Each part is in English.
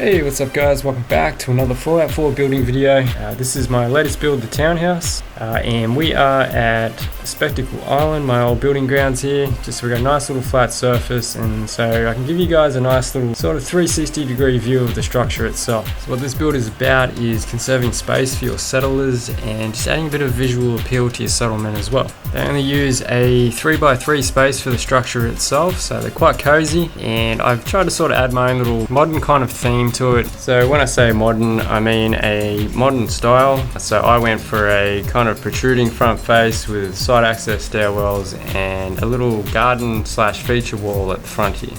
Hey, what's up guys, welcome back to another Fallout 4 building video. This is my latest build, the Townhouse, and we are at Spectacle Island, my old building grounds here. We've got a nice little flat surface, and so I can give you guys a nice little sort of 360 degree view of the structure itself. So what this build is about is conserving space for your settlers and just adding a bit of visual appeal to your settlement as well. They only use a 3x3 space for the structure itself, so they're quite cozy, and I've tried to sort of add my own little modern kind of theme to it. So when I say modern, I mean a modern style. So I went for a kind of protruding front face with side access stairwells and a little garden slash feature wall at the front here.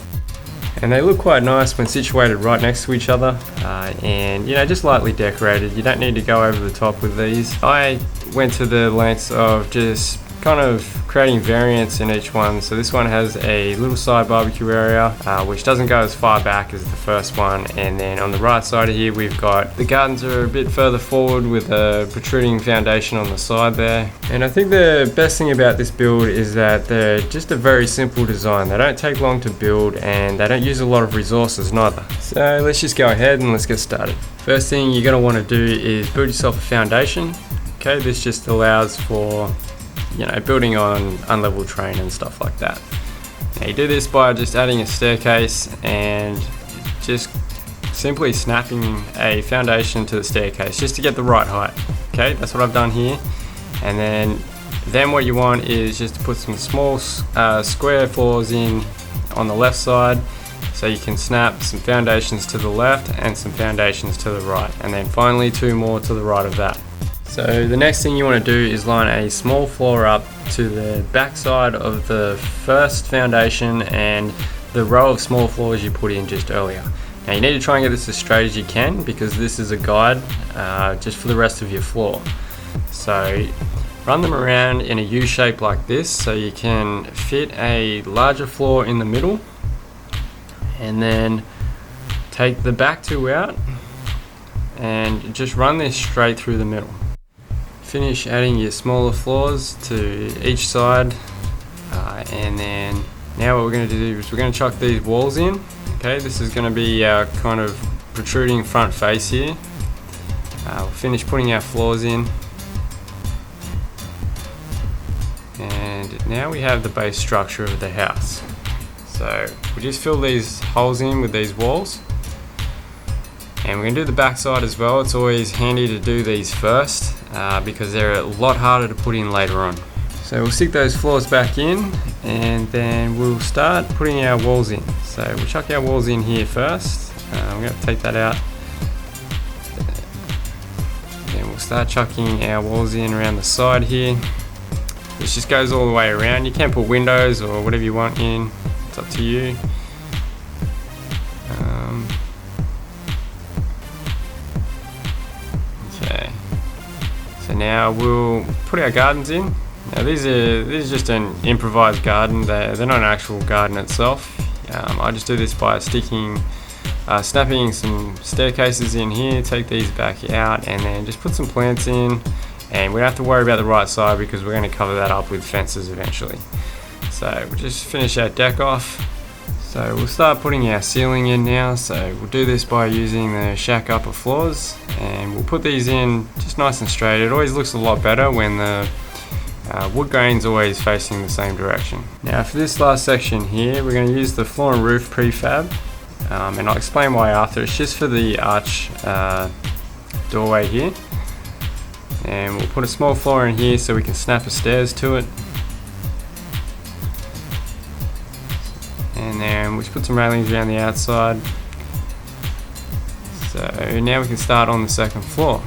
And they look quite nice when situated right next to each other, and you know, just lightly decorated. You don't need to go over the top with these. I went to the lengths of just kind of creating variants in each one. So this one has a little side barbecue area, which doesn't go as far back as the first one. And then on the right side of here, we've got the gardens are a bit further forward with a protruding foundation on the side there. And I think the best thing about this build is that they're just a very simple design. They don't take long to build and they don't use a lot of resources neither. So let's just go ahead and let's get started. First thing you're going to want to do is build yourself a foundation. Okay, this just allows for, you know, building on unlevel terrain and stuff like that. Now you do this by just adding a staircase and just simply snapping a foundation to the staircase just to get the right height. Okay, that's what I've done here. And then what you want is just to put some small square floors in on the left side, so you can snap some foundations to the left and some foundations to the right, and then finally two more to the right of that. So the next thing you want to do is line a small floor up to the back side of the first foundation and the row of small floors you put in just earlier. Now you need to try and get this as straight as you can, because this is a guide just for the rest of your floor. So run them around in a U shape like this so you can fit a larger floor in the middle, and then take the back two out and just run this straight through the middle. Finish adding your smaller floors to each side, and then now what we're going to do is we're going to chuck these walls in. Okay, this is going to be our kind of protruding front face here. We'll finish putting our floors in, and now we have the base structure of the house. So we just fill these holes in with these walls, and we're going to do the back side as well. It's always handy to do these first, because they're a lot harder to put in later on. So we'll stick those floors back in, and then we'll start putting our walls in. So we'll chuck our walls in here first. I'm going to take that out. Then we'll start chucking our walls in around the side here. This just goes all the way around. You can put windows or whatever you want in. It's up to you. So now we'll put our gardens in. Now this is just an improvised garden. They're not an actual garden itself. I just do this by snapping some staircases in here, take these back out, and then just put some plants in. And we don't have to worry about the right side because we're going to cover that up with fences eventually. So we'll just finish our deck off. So we'll start putting our ceiling in now. So we'll do this by using the shack upper floors, and we'll put these in just nice and straight. It always looks a lot better when the wood grain's always facing the same direction. Now for this last section here, we're going to use the floor and roof prefab, and I'll explain why after. It's just for the arch doorway here, and we'll put a small floor in here so we can snap a stairs to it. And then we'll just put some railings around the outside. So now we can start on the second floor.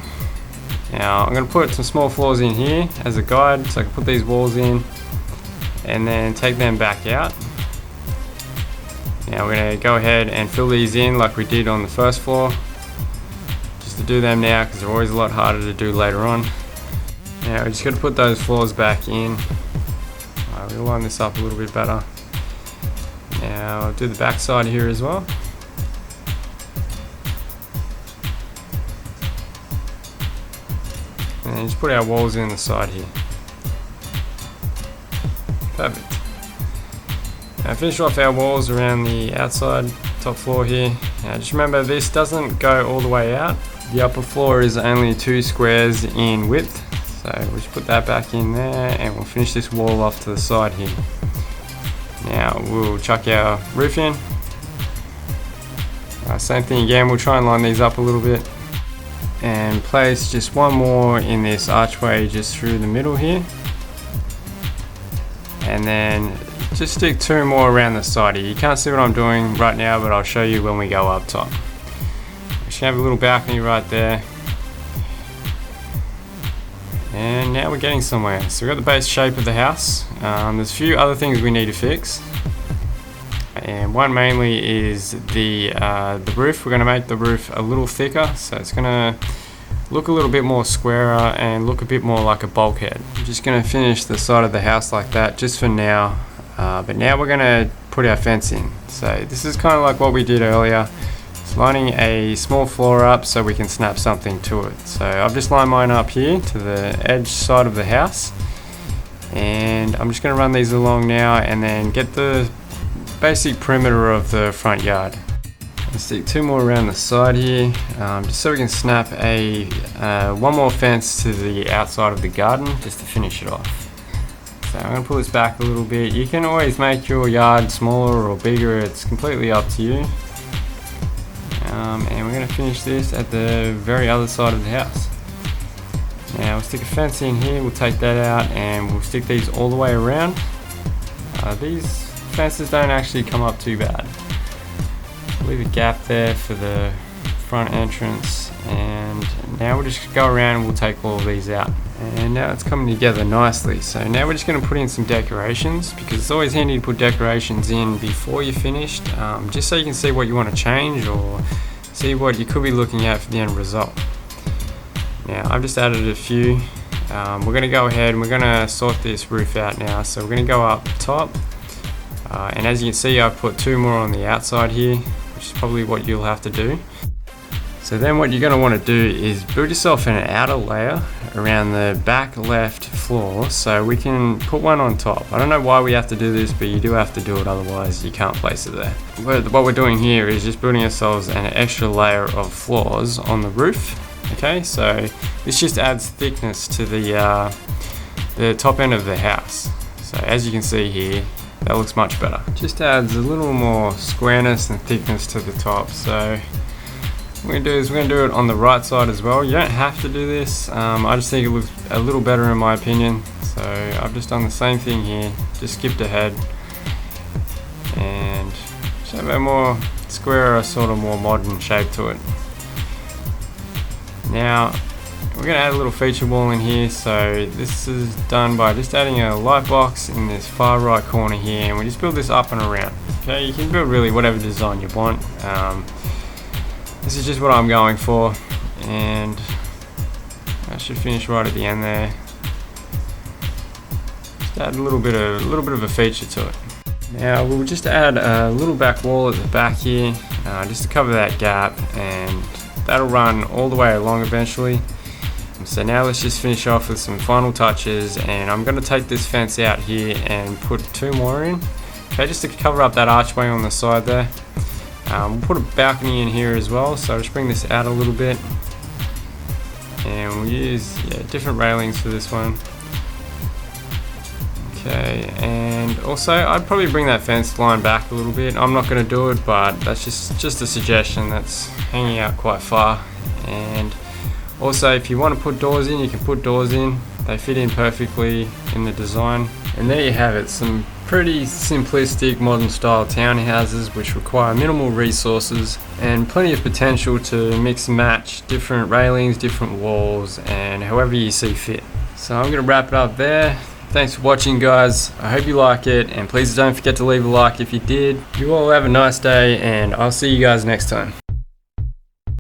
Now I'm going to put some small floors in here as a guide, so I can put these walls in and then take them back out. Now we're going to go ahead and fill these in like we did on the first floor, just to do them now because they're always a lot harder to do later on. Now we're just going to put those floors back in. We'll line this up a little bit better. Now I'll do the back side here as well. And just put our walls in the side here. Perfect. Now finish off our walls around the outside top floor here. Now just remember, this doesn't go all the way out. The upper floor is only 2 squares in width, so we'll just put that back in there and we'll finish this wall off to the side here. Now we'll chuck our roof in. Same thing again, we'll try and line these up a little bit and place just one more in this archway just through the middle here, and then just stick 2 more around the side here. You can't see what I'm doing right now, but I'll show you when we go up top. We should have a little balcony right there, and now we're getting somewhere. So we've got the base shape of the house. There's a few other things we need to fix, and one mainly is the roof. We're going to make the roof a little thicker, so it's going to look a little bit more squarer and look a bit more like a bulkhead. I'm just going to finish the side of the house like that just for now, but now we're going to put our fence in. So this is kind of like what we did earlier. It's lining a small floor up so we can snap something to it. So I've just lined mine up here to the edge side of the house, and I'm just going to run these along now and then get the basic perimeter of the front yard. Let's stick 2 more around the side here, just so we can snap one more fence to the outside of the garden just to finish it off. So I'm going to pull this back a little bit. You can always make your yard smaller or bigger, it's completely up to you. And we're going to finish this at the very other side of the house. Now we'll stick a fence in here, we'll take that out and we'll stick these all the way around. These fences don't actually come up too bad. Leave a gap there for the front entrance, and now we'll just go around and we'll take all of these out. And now it's coming together nicely. So now we're just going to put in some decorations, because it's always handy to put decorations in before you're finished, just so you can see what you want to change or see what you could be looking at for the end result. Now I've just added a few. We're going to go ahead and we're going to sort this roof out now. So we're going to go up top, and as you can see, I've put 2 more on the outside here, which is probably what you'll have to do. So then what you're going to want to do is build yourself an outer layer around the back left floor so we can put one on top. I don't know why we have to do this, but you do have to do it, otherwise you can't place it there. What we're doing here is just building ourselves an extra layer of floors on the roof. Okay, so this just adds thickness to the top end of the house. So as you can see here, that looks much better. Just adds a little more squareness and thickness to the top. So what we're going to do is we're going to do it on the right side as well. You don't have to do this. I just think it looks a little better in my opinion. So I've just done the same thing here, just skipped ahead and just have a more squarer, sort of more modern shape to it. Now we're going to add a little feature wall in here. So this is done by just adding a light box in this far right corner here, and we just build this up and around. Okay, you can build really whatever design you want. This is just what I'm going for, and that should finish right at the end there. Just add a little bit of a feature to it. Now we'll just add a little back wall at the back here, just to cover that gap, and that'll run all the way along eventually. So now let's just finish off with some final touches, and I'm going to take this fence out here and put 2 more in. Okay, just to cover up that archway on the side there. We'll put a balcony in here as well, so just bring this out a little bit, and we'll use different railings for this one. Okay, and also I'd probably bring that fence line back a little bit. I'm not going to do it, but that's just a suggestion that's hanging out quite far. And also, if you want to put doors in, you can put doors in. They fit in perfectly in the design. And there you have it, some pretty simplistic modern style townhouses which require minimal resources and plenty of potential to mix and match different railings, different walls, and however you see fit. So I'm going to wrap it up there. Thanks for watching, guys. I hope you like it, and please don't forget to leave a like if you did. You all have a nice day, and I'll see you guys next time.